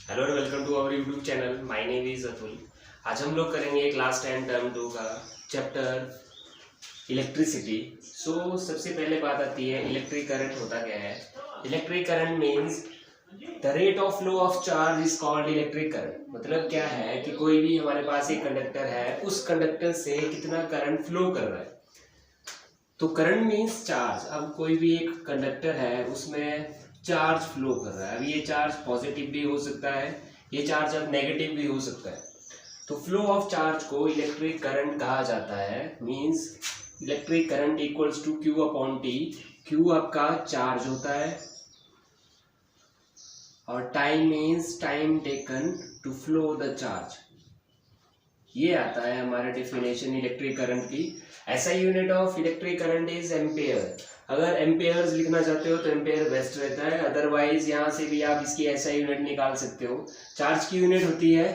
Hello and welcome to our YouTube channel. My name is Atul. आज हम लोग करेंगे क्लास 10 टर्म 2 का चैप्टर इलेक्ट्रिसिटी। सबसे पहले बात आती है इलेक्ट्रिक करंट होता क्या है। Electric current means the rate of flow of charge is called electric current. मतलब क्या है कि कोई भी हमारे पास एक कंडक्टर है, उस कंडक्टर से कितना करंट फ्लो कर रहा है। तो करंट मीन्स चार्ज। अब कोई भी एक कंडक्टर है, उसमें चार्ज फ्लो कर रहा है। अब ये चार्ज पॉजिटिव भी हो सकता है, ये चार्ज अब नेगेटिव भी हो सकता है। तो फ्लो ऑफ चार्ज को इलेक्ट्रिक करंट कहा जाता है। Means electric current equals to Q upon T. Q आपका चार्ज होता है और time means time taken to flow the charge. ये आता है हमारा डेफिनेशन इलेक्ट्रिक करंट की। ऐसा unit of electric current is ampere. अगर एम्पेयर्स लिखना चाहते हो तो एम्पेयर बेस्ट रहता है, अदरवाइज यहाँ से भी आप इसकी ऐसा यूनिट निकाल सकते हो। चार्ज की यूनिट होती है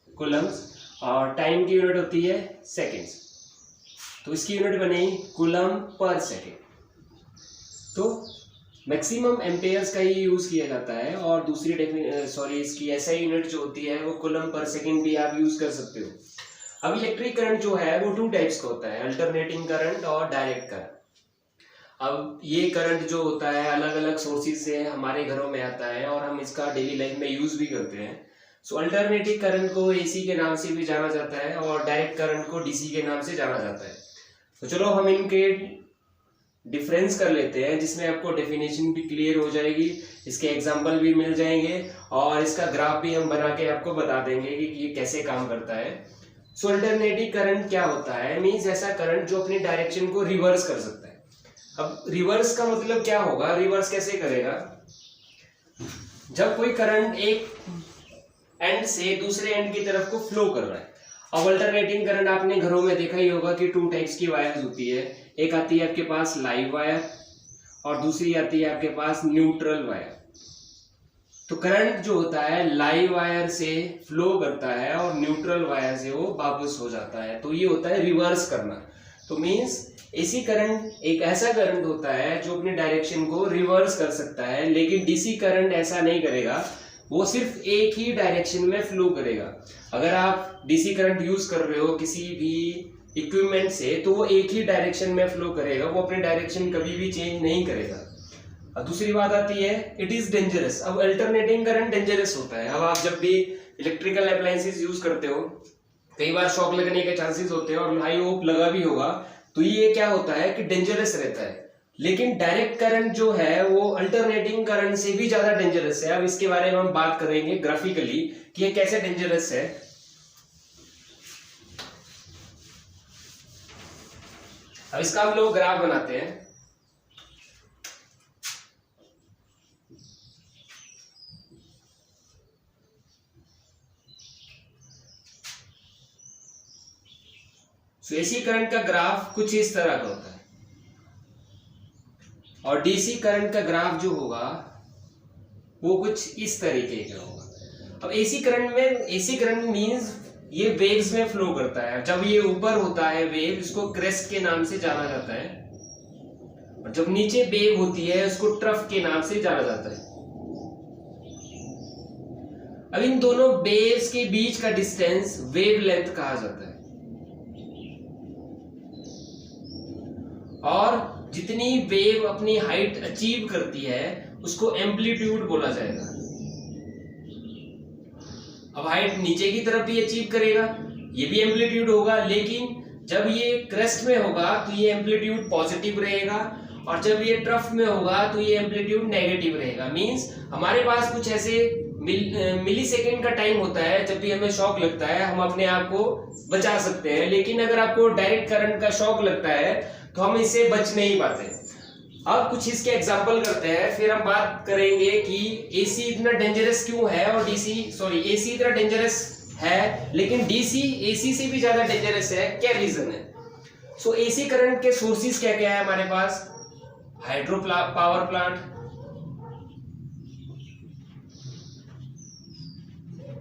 कूलम्स और टाइम की यूनिट होती है सेकेंड्स। तो इसकी यूनिट बनेगी कूलम पर सेकेंड। तो मैक्सिमम एम्पेयर्स का ही यूज किया जाता है और दूसरी इसकी ऐसा यूनिट जो होती है वो कूलम पर सेकेंड भी आप यूज कर सकते हो। अब इलेक्ट्रिक करंट जो है वो टू टाइप्स का होता है, अल्टरनेटिंग करंट और डायरेक्ट करंट। अब ये करंट जो होता है अलग अलग सोर्सेज से हमारे घरों में आता है और हम इसका डेली लाइफ में यूज भी करते हैं। अल्टरनेटिव करंट को एसी के नाम से भी जाना जाता है और डायरेक्ट करंट को डीसी के नाम से जाना जाता है। तो चलो हम इनके डिफरेंस कर लेते हैं, जिसमें आपको डेफिनेशन भी क्लियर हो जाएगी, इसके एग्जांपल भी मिल जाएंगे और इसका ग्राफ भी हम बना के आपको बता देंगे कि ये कैसे काम करता है। अल्टरनेटिव करंट क्या होता है, मींस ऐसा करंट जो अपनी डायरेक्शन को रिवर्स कर सकता है। अब रिवर्स का मतलब क्या होगा, रिवर्स कैसे करेगा। जब कोई करंट एक एंड से दूसरे एंड की तरफ को फ्लो कर रहा है। अब अल्टरनेटिंग करंट आपने घरों में देखा ही होगा कि टू टाइप्स की वायर्स होती है। एक आती है आपके पास लाइव वायर और दूसरी आती है आपके पास न्यूट्रल वायर। तो करंट जो होता है लाइव वायर से फ्लो करता है और न्यूट्रल वायर से वो वापस हो जाता है। तो ये होता है रिवर्स करना। तो मींस एसी करंट एक ऐसा करंट होता है जो अपनी डायरेक्शन को रिवर्स कर सकता है, लेकिन डीसी करंट ऐसा नहीं करेगा, वो सिर्फ एक ही डायरेक्शन में फ्लो करेगा। अगर आप डीसी करंट यूज कर रहे हो किसी भी इक्विपमेंट से तो वो एक ही डायरेक्शन में फ्लो करेगा, वो अपनी डायरेक्शन कभी भी चेंज नहीं करेगा। और दूसरी बात आती है इट इज डेंजरस। अब अल्टरनेटिंग करंट डेंजरस होता है। अब आप जब भी इलेक्ट्रिकल अप्लायंसेस यूज करते हो, कई बार शॉक लगने के चांसेस होते हैं और आई होप लगा भी होगा, तो ये क्या होता है कि डेंजरस रहता है। लेकिन डायरेक्ट करंट जो है वो अल्टरनेटिंग करंट से भी ज्यादा डेंजरस है। अब इसके बारे में हम बात करेंगे ग्राफिकली कि ये कैसे डेंजरस है। अब इसका हम लोग ग्राफ बनाते हैं। एसी करंट का ग्राफ कुछ इस तरह का होता है और डीसी करंट का ग्राफ जो होगा वो कुछ इस तरीके का होगा। अब एसी करंट मींस ये वेव्स में फ्लो करता है। जब ये ऊपर होता है वेव, इसको क्रेस्ट के नाम से जाना जाता है, और जब नीचे वेव होती है उसको ट्रफ के नाम से जाना जाता है। अब इन दोनों वेव्स के बीच का डिस्टेंस वेव लेंथ कहा जाता है और जितनी वेव अपनी हाइट अचीव करती है उसको एम्पलीट्यूड बोला जाएगा। अब हाइट नीचे की तरफ भी अचीव करेगा, ये भी एम्पलीट्यूड होगा, लेकिन जब ये क्रेस्ट में होगा तो ये एम्पलीट्यूड पॉजिटिव रहेगा और जब ये ट्रफ में होगा तो ये एम्पलीट्यूड नेगेटिव रहेगा। मींस हमारे पास कुछ ऐसे मिली सेकेंड का टाइम होता है जब भी हमें शॉक लगता है हम अपने आप को बचा सकते हैं, लेकिन अगर आपको डायरेक्ट करंट का शॉक लगता है तो हम इससे बच नहीं पाते। अब कुछ इसके एग्जांपल करते हैं, फिर हम बात करेंगे कि एसी इतना डेंजरस क्यों है और एसी इतना डेंजरस है लेकिन डीसी एसी से भी ज्यादा डेंजरस है, क्या रीजन है। एसी करंट के सोर्सेज क्या क्या है हमारे पास। हाइड्रो पावर प्लांट,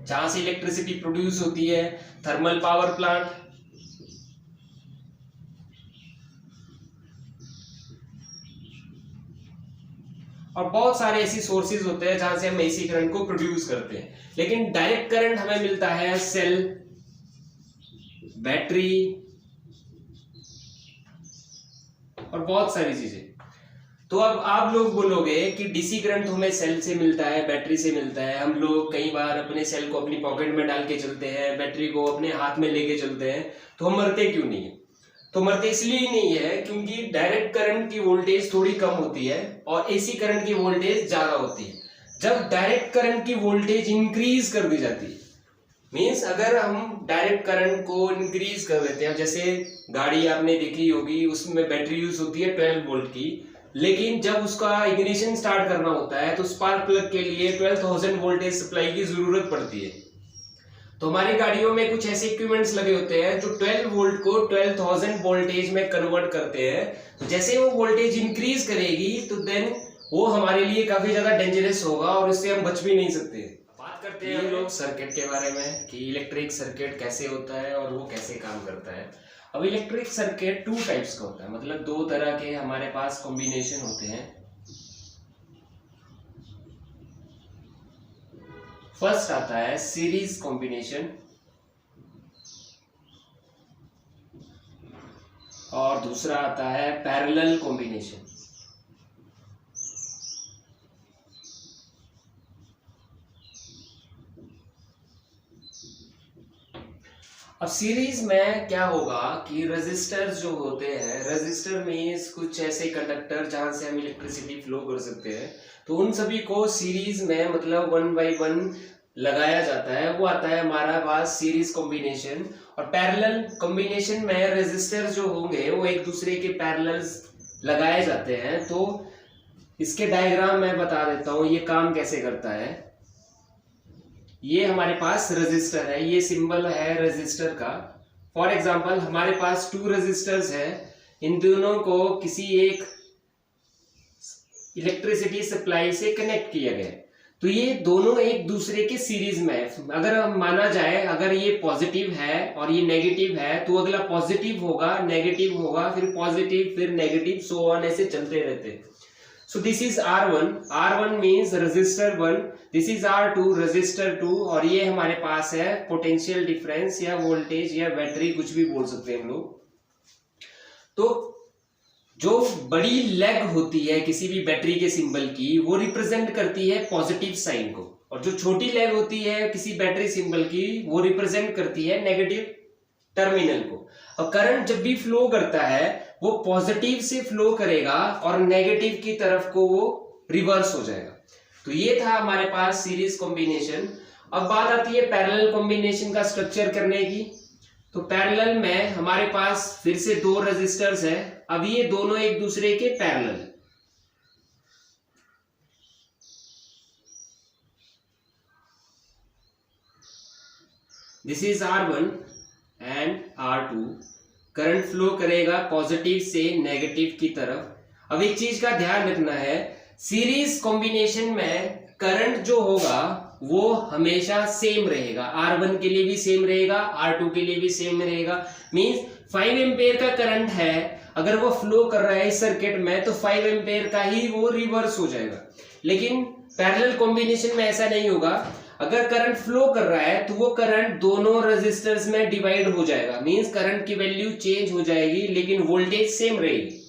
जहां से इलेक्ट्रिसिटी प्रोड्यूस होती है, थर्मल पावर प्लांट, और बहुत सारे ऐसी सोर्सेज होते हैं जहां से हम एसी करंट को प्रोड्यूस करते हैं। लेकिन डायरेक्ट करंट हमें मिलता है सेल, बैटरी और बहुत सारी चीजें। तो अब आप लोग बोलोगे कि डीसी करंट हमें सेल से मिलता है, बैटरी से मिलता है, हम लोग कई बार अपने सेल को अपनी पॉकेट में डाल के चलते हैं, बैटरी को अपने हाथ में लेके चलते हैं, तो हम मरते क्यों नहीं है? तो मरते इसलिए नहीं है क्योंकि डायरेक्ट करंट की वोल्टेज थोड़ी कम होती है और एसी करंट की वोल्टेज ज्यादा होती है। जब डायरेक्ट करंट की वोल्टेज इंक्रीज कर दी जाती है, मीन्स अगर हम डायरेक्ट करंट को इंक्रीज कर देते हैं, जैसे गाड़ी आपने देखी होगी उसमें बैटरी यूज होती है 12 वोल्ट की, लेकिन जब उसका इग्निशन स्टार्ट करना होता है तो स्पार्क प्लग के लिए 12,000 वोल्टेज सप्लाई की जरूरत पड़ती है। तो हमारी गाड़ियों में कुछ ऐसे इक्विपमेंट्स लगे होते हैं जो 12 वोल्ट को 12,000 वोल्टेज में कन्वर्ट करते हैं। तो जैसे वो वोल्टेज इंक्रीज करेगी तो देन वो हमारे लिए काफी ज्यादा डेंजरस होगा और इससे हम बच भी नहीं सकते। बात करते हैं हम लोग सर्किट के बारे में कि इलेक्ट्रिक सर्किट कैसे होता है और वो कैसे काम करता है। अब इलेक्ट्रिक सर्किट 2 टाइप्स का होता है, मतलब 2 तरह के हमारे पास कॉम्बिनेशन होते हैं। फर्स्ट आता है सीरीज कॉम्बिनेशन और दूसरा आता है पैरेलल कॉम्बिनेशन। अब सीरीज में क्या होगा कि रेजिस्टर जो होते हैं, रेजिस्टर मींस कुछ ऐसे कंडक्टर जहां से हम इलेक्ट्रिसिटी फ्लो कर सकते हैं, तो उन सभी को सीरीज में मतलब 1 by 1 लगाया जाता है, वो आता है हमारा पास सीरीज कॉम्बिनेशन। और पैरेलल कॉम्बिनेशन में रेजिस्टर जो होंगे वो एक दूसरे के पैरेलल लगाए जाते हैं। तो इसके डायग्राम मैं बता देता हूं ये काम कैसे करता है। ये हमारे पास रेजिस्टर है, ये सिंबल है रेजिस्टर का। फॉर एग्जांपल हमारे पास 2 रेजिस्टर्स है, इन दोनों को किसी एक इलेक्ट्रिसिटी सप्लाई से कनेक्ट किया गया है। तो ये दोनों एक दूसरे के सीरीज में है। अगर हम माना जाए अगर ये पॉजिटिव है और ये नेगेटिव है तो अगला पॉजिटिव होगा, नेगेटिव होगा, फिर पॉजिटिव, फिर नेगेटिव, सो ऑन, ऐसे चलते रहते हैं। So this is R1, R1 means resistor 1, this is R2, resistor 2, और ये हमारे पास है पोटेंशियल डिफरेंस या वोल्टेज या बैटरी, कुछ भी बोल सकते हैं हम लोग। तो जो बड़ी लेग होती है किसी भी बैटरी के सिंबल की, वो रिप्रेजेंट करती है पॉजिटिव साइन को, और जो छोटी लेग होती है किसी बैटरी सिंबल की, वो रिप्रेजेंट करती है नेगेटिव टर्मिनल को। और करंट जब भी फ्लो करता है वो पॉजिटिव से फ्लो करेगा और नेगेटिव की तरफ को वो रिवर्स हो जाएगा। तो ये था हमारे पास सीरीज कॉम्बिनेशन। अब बात आती है पैरेलल कॉम्बिनेशन का स्ट्रक्चर करने की। तो पैरेलल में हमारे पास फिर से 2 रेजिस्टर्स है। अब ये दोनों एक दूसरे के parallel, this is R1 and R2। Current flow करेगा पॉजिटिव से नेगेटिव की तरफ। अब एक चीज का ध्यान रखना है, सीरीज कॉम्बिनेशन में करंट जो होगा वो हमेशा सेम रहेगा। R1 के लिए भी सेम रहेगा, R2 के लिए भी सेम रहेगा। मींस 5 एम्पेयर का करंट है, अगर वो फ्लो कर रहा है इस सर्किट में तो 5 एम्पेयर का ही वो रिवर्स हो जाएगा। लेकिन पैरेलल कॉम्बिनेशन में ऐसा नहीं होगा। अगर करंट फ्लो कर रहा है तो वो करंट दोनों रेजिस्टर्स में डिवाइड हो जाएगा, मींस करंट की वैल्यू चेंज हो जाएगी लेकिन वोल्टेज सेम रहेगी।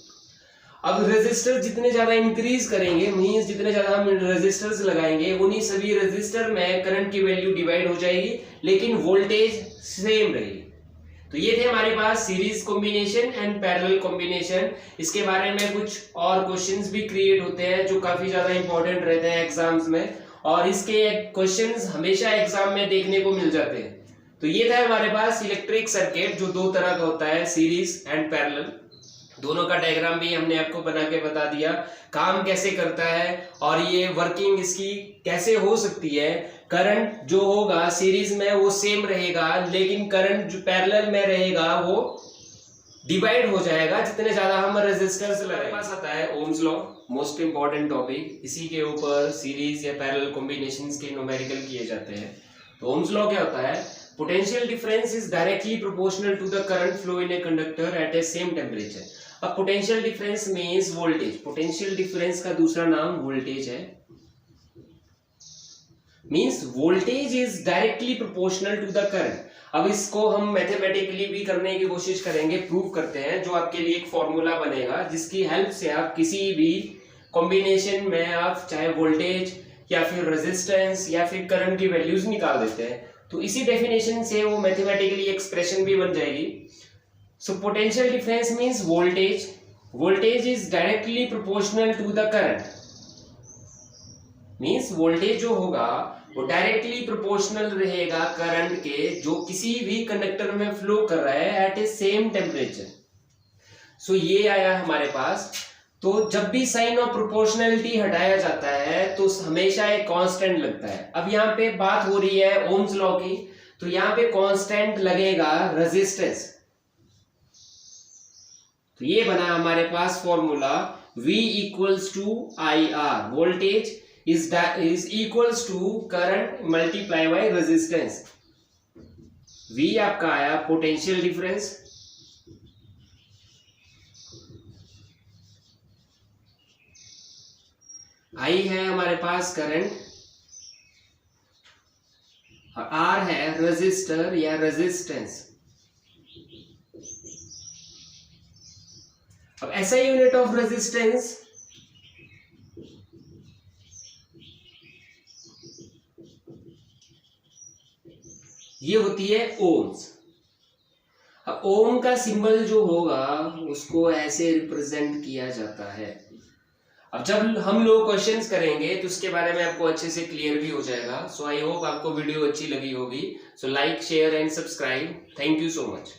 अब रेजिस्टर जितने ज्यादा इंक्रीज करेंगे, मींस जितने ज्यादा हम रेजिस्टर्स लगाएंगे, उन्हीं सभी रेजिस्टर में करंट की वैल्यू डिवाइड हो जाएगी लेकिन वोल्टेज सेम रहेगी। तो ये थे हमारे पास series combination and parallel combination. इसके बारे में कुछ और क्वेश्चंस भी क्रिएट होते हैं जो काफी ज्यादा इंपॉर्टेंट रहते हैं एग्जाम्स में, और इसके क्वेश्चंस हमेशा एग्जाम में देखने को मिल जाते हैं। तो ये था हमारे पास इलेक्ट्रिक सर्किट जो 2 तरह का होता है, सीरीज एंड पैरेलल। दोनों का डायग्राम भी हमने आपको बना के बता दिया, काम कैसे करता है और ये वर्किंग इसकी कैसे हो सकती है। करंट जो होगा सीरीज में वो सेम रहेगा, लेकिन करंट जो पैरेलल में रहेगा वो डिवाइड हो जाएगा जितने ज्यादा हम रेजिस्टर्स लगाएंगे। पास आता है Ohm's law, most important topic. इसी के ऊपर सीरीज या पैरेलल कॉम्बिनेशंस के न्यूमेरिकल किए जाते हैं। तो ओम्स लॉ क्या होता है? Potential difference is directly proportional to the current flow in a conductor at a same temperature. अब potential difference means voltage, potential difference का दूसरा नाम वोल्टेज है। Means voltage is directly proportional to the current. अब इसको हम mathematically भी करने की कोशिश करेंगे, प्रूव करते हैं, जो आपके लिए एक फॉर्मूला बनेगा जिसकी हेल्प से आप किसी भी कॉम्बिनेशन में आप चाहे वोल्टेज या फिर रेजिस्टेंस या फिर करंट की वैल्यूज निकाल देते हैं। तो इसी डेफिनेशन से वो मैथमेटिकली एक्सप्रेशन भी बन जाएगी। So potential difference means voltage, voltage is directly proportional to the current. Means voltage जो होगा वो डायरेक्टली प्रोपोर्शनल रहेगा करंट के, जो किसी भी कंडक्टर में फ्लो कर रहा है एट ए सेम टेम्परेचर। सो ये आया हमारे पास। तो जब भी साइन ऑफ प्रोपोर्शनलिटी हटाया जाता है तो हमेशा एक कांस्टेंट लगता है। अब यहाँ पे बात हो रही है ओम्स लॉ की, तो यहाँ पे कांस्टेंट लगेगा रेजिस्टेंस। तो ये बना हमारे पास formula V equals to IR, voltage is equals to current multiply by resistance। V आपका आया पोटेंशियल डिफरेंस, I है हमारे पास करंट, और R है रेजिस्टर या रेजिस्टेंस। अब ऐसा यूनिट ऑफ रेजिस्टेंस ये होती है ओम्स। अब ओम का सिंबल जो होगा उसको ऐसे रिप्रेजेंट किया जाता है। अब जब हम लोग क्वेश्चंस करेंगे तो उसके बारे में आपको अच्छे से क्लियर भी हो जाएगा। सो आई होप आपको वीडियो अच्छी लगी होगी। So like, share and subscribe. Thank you so much.